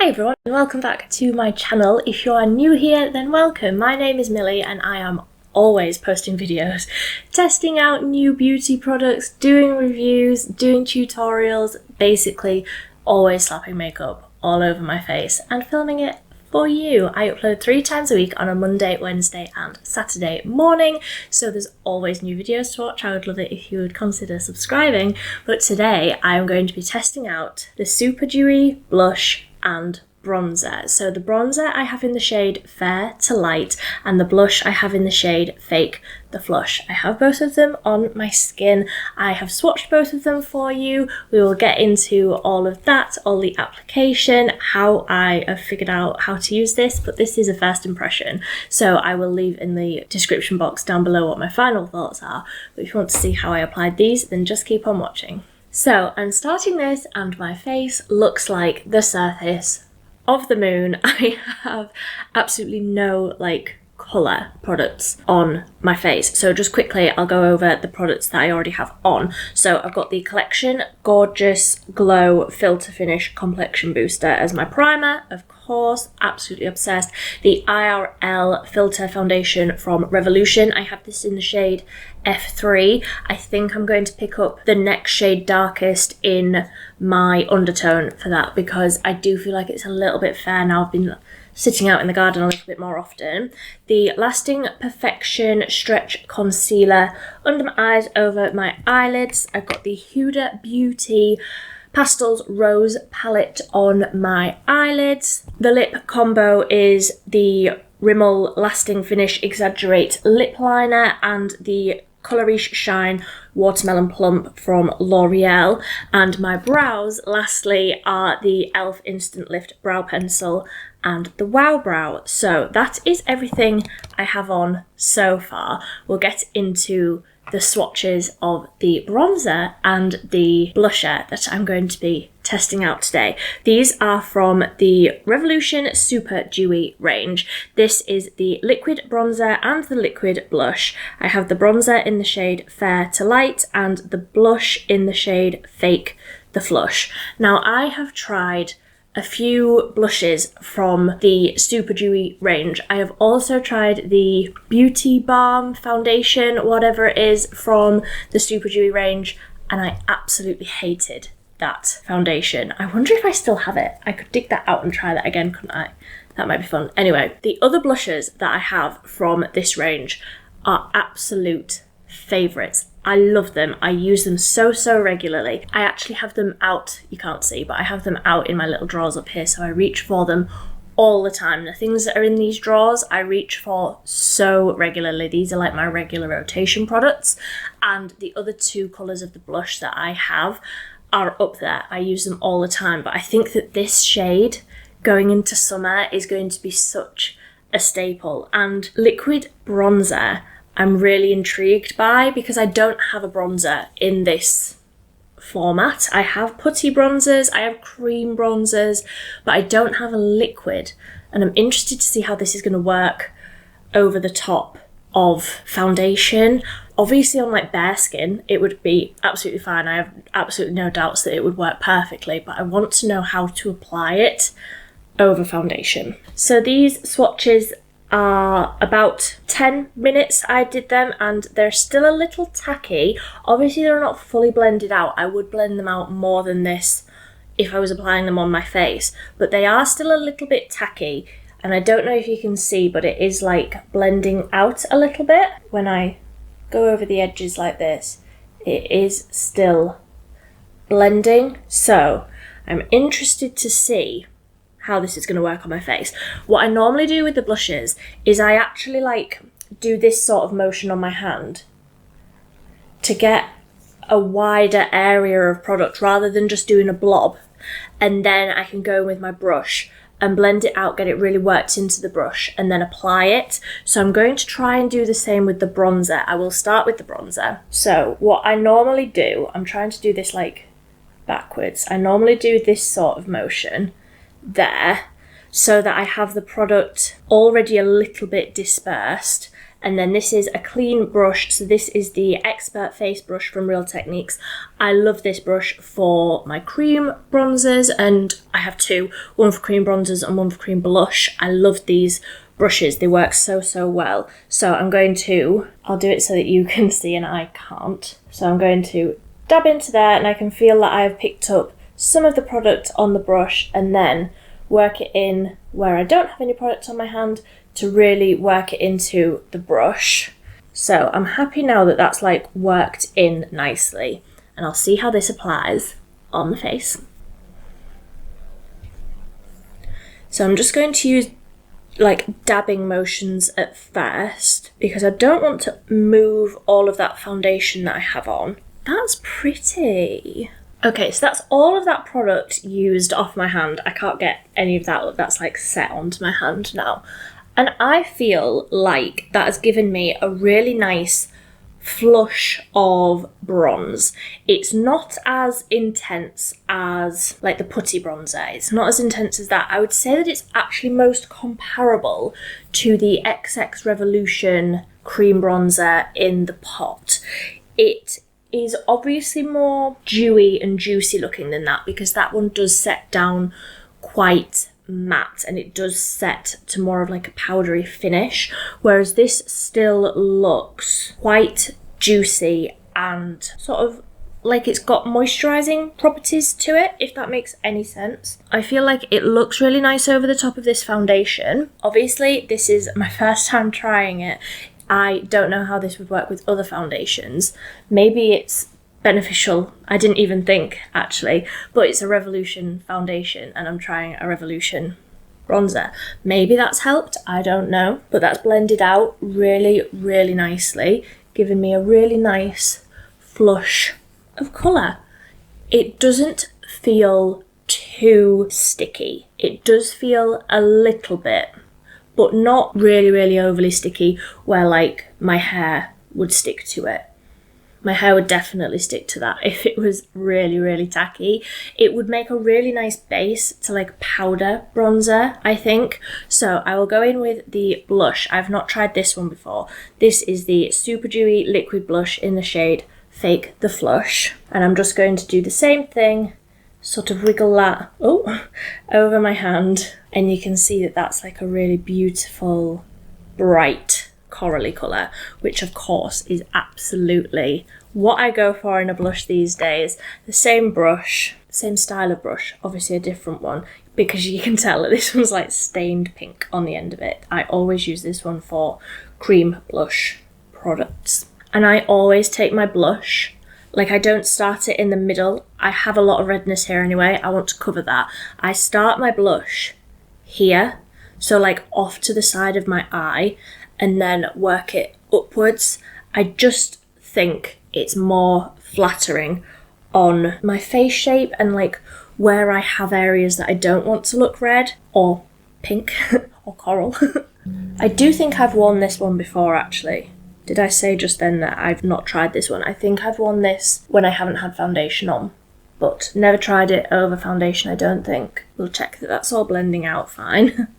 Hi everyone and welcome back to my channel. If you are new here then welcome. My name is Millie and I am always posting videos, testing out new beauty products, doing reviews, doing tutorials, basically always slapping makeup all over my face and filming it for you. I upload 3 times a week on a Monday, Wednesday and Saturday morning, so there's always new videos to watch. I would love it if you would consider subscribing. But today I am going to be testing out the Super Dewy blush and bronzer. So the bronzer I have in the shade Fair to Light and the blush I have in the shade Fake the Flush. I have both of them on my skin. I have swatched both of them for you. We will get into all of that, all the application, how I have figured out how to use this, but this is a first impression. So I will leave in the description box down below what my final thoughts are. But if you want to see how I applied these, then just keep on watching. So I'm starting this and my face looks like the surface of the moon. I have absolutely no colour products on my face. So just quickly I'll go over the products that I already have on. So I've got the Collection Gorgeous Glow Filter Finish Complexion Booster as my primer, of course, absolutely obsessed. The IRL Filter Foundation from Revolution. I have this in the shade F3. I think I'm going to pick up the next shade darkest in my undertone for that because I do feel like it's a little bit fair now. I've been sitting out in the garden a little bit more often. The Lasting Perfection Stretch Concealer under my eyes, over my eyelids. I've got the Huda Beauty Pastels Rose palette on my eyelids. The lip combo is the Rimmel Lasting Finish Exaggerate Lip Liner and the Colorish Shine Watermelon Plump from L'Oreal. And my brows, lastly, are the e.l.f. Instant Lift Brow Pencil and the Wow Brow. So that is everything I have on so far. We'll get into the swatches of the bronzer and the blusher that I'm going to be testing out today. These are from the Revolution Super Dewy range. This is the liquid bronzer and the liquid blush. I have the bronzer in the shade Fair to Light and the blush in the shade Fake the Flush. Now I have tried a few blushes from the Super Dewy range. I have also tried the Beauty Balm foundation, whatever it is, from the Super Dewy range, and I absolutely hated that foundation. I wonder if I still have it. I could dig that out and try that again, couldn't I? That might be fun. Anyway, the other blushes that I have from this range are absolute favourites. I love them. I use them so regularly. I actually have them out, you can't see, but I have them out in my little drawers up here, so I reach for them all the time. The things that are in these drawers I reach for so regularly. These are like my regular rotation products. And the other 2 colours of the blush that I have are up there. I use them all the time, but I think that this shade going into summer is going to be such a staple. And liquid bronzer I'm really intrigued by because I don't have a bronzer in this format. I have putty bronzers, I have cream bronzers, but I don't have a liquid, and I'm interested to see how this is going to work over the top of foundation. Obviously on bare skin it would be absolutely fine. I have absolutely no doubts that it would work perfectly, but I want to know how to apply it over foundation. So these swatches are about 10 minutes I did them, and they're still a little tacky. Obviously they're not fully blended out. I would blend them out more than this if I was applying them on my face, but they are still a little bit tacky, and I don't know if you can see, but it is blending out a little bit. When I go over the edges like this, it is still blending. So I'm interested to see how this is going to work on my face. What I normally do with the blushes is I actually do this sort of motion on my hand to get a wider area of product rather than just doing a blob, and then I can go with my brush and blend it out, get it really worked into the brush, and then apply it. So I'm going to try and do the same with the bronzer. I will start with the bronzer. So what I normally do, I'm trying to do this backwards. I normally do this sort of motion there so that I have the product already a little bit dispersed, And then this is a clean brush. So this is the Expert Face Brush from Real Techniques. I love this brush for my cream bronzers, and I have two, one for cream bronzers and one for cream blush. I love these brushes. They work so well. So I'll do it so that you can see and I can't. So I'm going to dab into there, and I can feel that I've picked up some of the product on the brush and then work it in where I don't have any product on my hand to really work it into the brush. So I'm happy now that that's like worked in nicely, and I'll see how this applies on the face. So I'm just going to use like dabbing motions at first because I don't want to move all of that foundation that I have on. That's pretty. Okay, so that's all of that product used off my hand. I can't get any of that, that's like set onto my hand now. And I feel like that has given me a really nice flush of bronze. It's not as intense as like the putty bronzer. It's not as intense as that. I would say that it's actually most comparable to the XX Revolution cream bronzer in the pot. It is obviously more dewy and juicy looking than that because that one does set down quite matte and it does set to more of like a powdery finish, whereas this still looks quite juicy and sort of like it's got moisturizing properties to it, if that makes any sense. I feel like it looks really nice over the top of this foundation. Obviously, this is my first time trying it. I don't know how this would work with other foundations. Maybe it's beneficial. I didn't even think, actually, but it's a Revolution foundation and I'm trying a Revolution bronzer. Maybe that's helped, I don't know, but that's blended out really nicely, giving me a really nice flush of colour. It doesn't feel too sticky. It does feel a little bit, but not really overly sticky where like my hair would stick to it. My hair would definitely stick to that if it was really tacky. It would make a really nice base to like powder bronzer, I think. So I will go in with the blush. I've not tried this one before. This is the Super Dewy liquid blush in the shade Fake the Flush. And I'm just going to do the same thing, sort of wiggle that over my hand. And you can see that that's like a really beautiful, bright corally colour, which of course is absolutely what I go for in a blush these days. The same brush, same style of brush, obviously a different one because you can tell that this one's like stained pink on the end of it. I always use this one for cream blush products. And I always take my blush, like I don't start it in the middle. I have a lot of redness here anyway, I want to cover that. I start my blush here, so like off to the side of my eye, and then work it upwards. I just think it's more flattering on my face shape and like where I have areas that I don't want to look red or pink or coral. I do think I've worn this one before actually. Did I say just then that I've not tried this one? I think I've worn this when I haven't had foundation on, but never tried it over foundation, I don't think. We'll check that that's all blending out fine.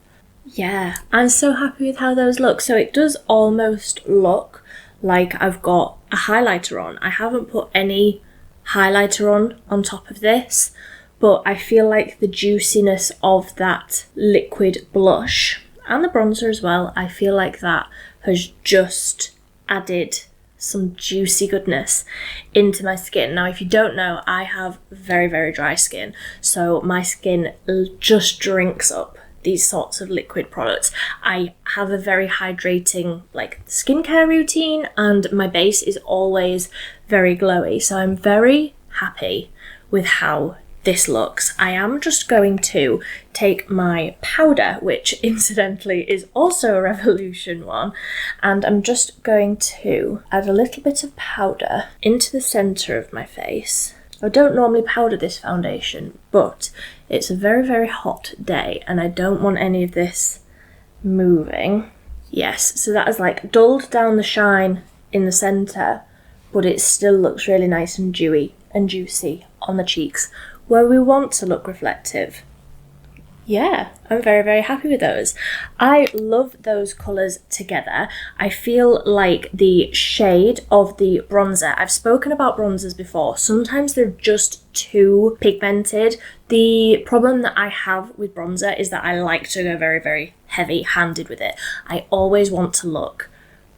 Yeah, I'm so happy with how those look. So it does almost look like I've got a highlighter on. I haven't put any highlighter on top of this, but I feel like the juiciness of that liquid blush and the bronzer as well, I feel like that has just added some juicy goodness into my skin. Now, if you don't know, I have very dry skin, so my skin just drinks up these sorts of liquid products. I have a very hydrating like skincare routine and my base is always very glowy, so I'm very happy with how this looks. I am just going to take my powder, which incidentally is also a Revolution one, and I'm just going to add a little bit of powder into the centre of my face. I don't normally powder this foundation, but it's a very hot day and I don't want any of this moving. Yes, so that has like dulled down the shine in the centre, but it still looks really nice and dewy and juicy on the cheeks where we want to look reflective. yeah, I'm very, very happy with those. I love those colours together. I feel like the shade of the bronzer, I've spoken about bronzers before, sometimes they're just too pigmented. The problem that I have with bronzer is that I like to go very, very heavy-handed with it. I always want to look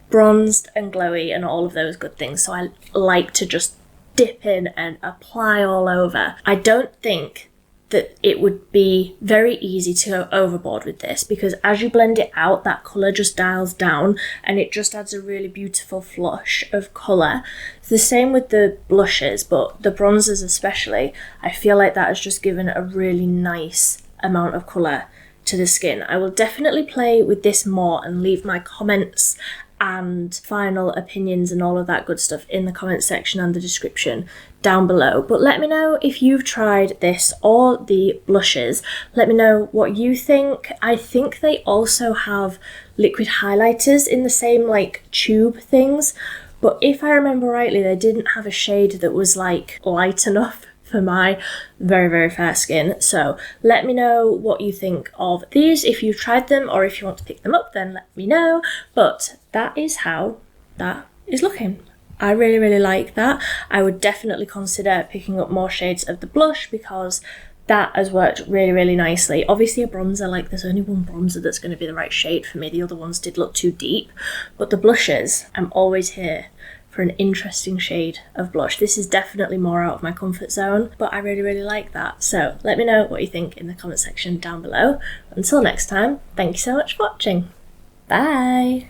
bronzed and glowy and all of those good things, so I like to just dip in and apply all over. I don't think that it would be very easy to go overboard with this, because as you blend it out, that colour just dials down and it just adds a really beautiful flush of colour. It's the same with the blushes, but the bronzers especially, I feel like that has just given a really nice amount of colour to the skin. I will definitely play with this more and leave my comments and final opinions and all of that good stuff in the comment section and the description down below. But let me know if you've tried this or the blushes. Let me know what you think. I think they also have liquid highlighters in the same like tube things, but if I remember rightly, they didn't have a shade that was like light enough for my very, very fair skin. So let me know what you think of these. If you've tried them or if you want to pick them up, then let me know. But that is how that is looking. I really, really like that. I would definitely consider picking up more shades of the blush because that has worked really, really nicely. Obviously a bronzer, like there's only one bronzer that's going to be the right shade for me. The other ones did look too deep, but the blushes, I'm always here for an interesting shade of blush. This is definitely more out of my comfort zone, but I really, really like that. So let me know what you think in the comment section down below. Until next time, thank you so much for watching. Bye.